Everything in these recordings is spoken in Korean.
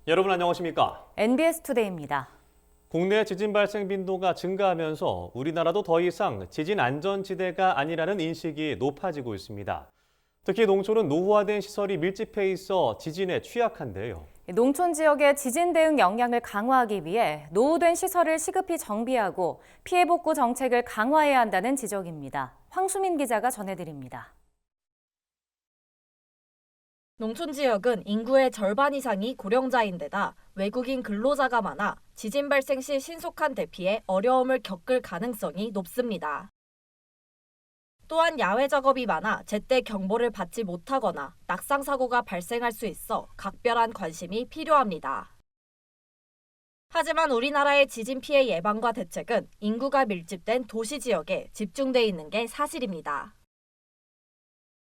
여러분 안녕하십니까? NBS 투데이입니다. 국내 지진 발생 빈도가 증가하면서 우리나라도 더 이상 지진 안전지대가 아니라는 인식이 높아지고 있습니다. 특히 농촌은 노후화된 시설이 밀집해 있어 지진에 취약한데요. 농촌 지역의 지진 대응 역량을 강화하기 위해 노후된 시설을 시급히 정비하고 피해 복구 정책을 강화해야 한다는 지적입니다. 황수민 기자가 전해드립니다. 농촌 지역은 인구의 절반 이상이 고령자인데다 외국인 근로자가 많아 지진 발생 시 신속한 대피에 어려움을 겪을 가능성이 높습니다. 또한 야외 작업이 많아 제때 경보를 받지 못하거나 낙상 사고가 발생할 수 있어 각별한 관심이 필요합니다. 하지만 우리나라의 지진 피해 예방과 대책은 인구가 밀집된 도시 지역에 집중돼 있는 게 사실입니다.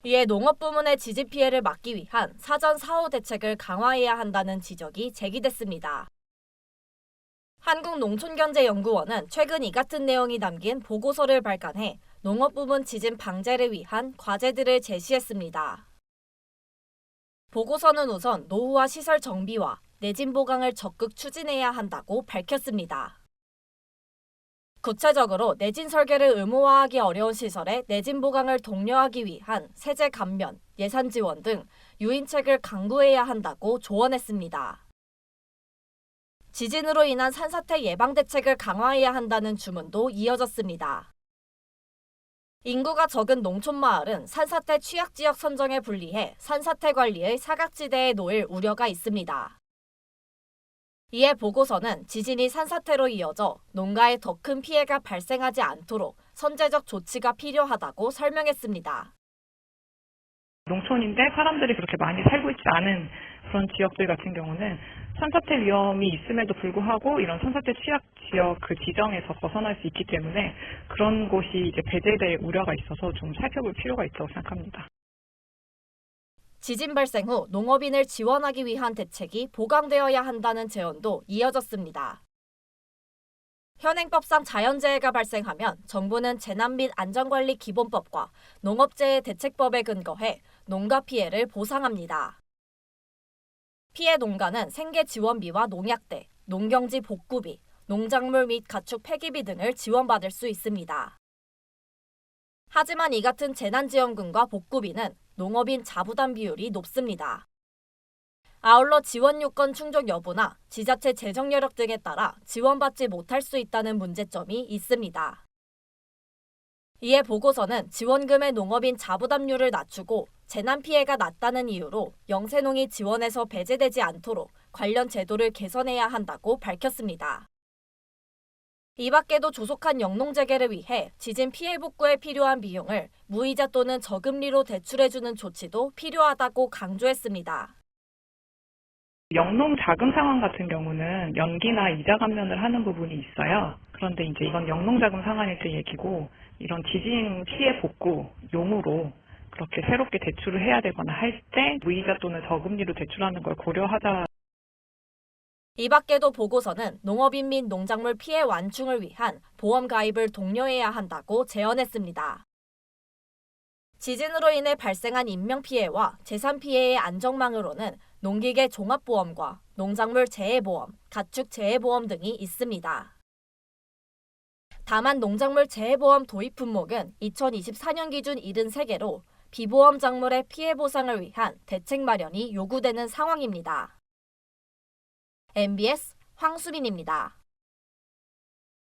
이에 농업 부문의 지진 피해를 막기 위한 사전 사후 대책을 강화해야 한다는 지적이 제기됐습니다. 한국농촌경제연구원은 최근 이 같은 내용이 담긴 보고서를 발간해 농업 부문 지진 방제를 위한 과제들을 제시했습니다. 보고서는 우선 노후화 시설 정비와 내진 보강을 적극 추진해야 한다고 밝혔습니다. 구체적으로 내진 설계를 의무화하기 어려운 시설의 내진 보강을 독려하기 위한 세제 감면, 예산 지원 등 유인책을 강구해야 한다고 조언했습니다. 지진으로 인한 산사태 예방 대책을 강화해야 한다는 주문도 이어졌습니다. 인구가 적은 농촌 마을은 산사태 취약 지역 선정에 불리해 산사태 관리의 사각지대에 놓일 우려가 있습니다. 이에 보고서는 지진이 산사태로 이어져 농가에 더 큰 피해가 발생하지 않도록 선제적 조치가 필요하다고 설명했습니다. 농촌인데 사람들이 그렇게 많이 살고 있지 않은 그런 지역들 같은 경우는 산사태 위험이 있음에도 불구하고 이런 산사태 취약 지역 그 지정에서 벗어날 수 있기 때문에 그런 곳이 이제 배제될 우려가 있어서 좀 살펴볼 필요가 있다고 생각합니다. 지진 발생 후 농업인을 지원하기 위한 대책이 보강되어야 한다는 제언도 이어졌습니다. 현행법상 자연재해가 발생하면 정부는 재난 및 안전관리 기본법과 농업재해 대책법에 근거해 농가 피해를 보상합니다. 피해 농가는 생계 지원비와 농약대, 농경지 복구비, 농작물 및 가축 폐기비 등을 지원받을 수 있습니다. 하지만 이 같은 재난지원금과 복구비는 농업인 자부담 비율이 높습니다. 아울러 지원 요건 충족 여부나 지자체 재정 여력 등에 따라 지원받지 못할 수 있다는 문제점이 있습니다. 이에 보고서는 지원금의 농업인 자부담률을 낮추고 재난 피해가 낮다는 이유로 영세농이 지원에서 배제되지 않도록 관련 제도를 개선해야 한다고 밝혔습니다. 이 밖에도 조속한 영농 재개를 위해 지진 피해 복구에 필요한 비용을 무이자 또는 저금리로 대출해주는 조치도 필요하다고 강조했습니다. 영농 자금 상환 같은 경우는 연기나 이자 감면을 하는 부분이 있어요. 그런데 이제 이건 영농 자금 상환일 때 얘기고 이런 지진 피해 복구 용으로 그렇게 새롭게 대출을 해야 되거나 할 때 무이자 또는 저금리로 대출하는 걸 고려하자. 이 밖에도 보고서는 농업인 및 농작물 피해 완충을 위한 보험 가입을 독려해야 한다고 제언했습니다. 지진으로 인해 발생한 인명피해와 재산피해의 안정망으로는 농기계 종합보험과 농작물 재해보험, 가축 재해보험 등이 있습니다. 다만 농작물 재해보험 도입 품목은 2024년 기준 73개로 비보험 작물의 피해 보상을 위한 대책 마련이 요구되는 상황입니다. MBS 황수민입니다.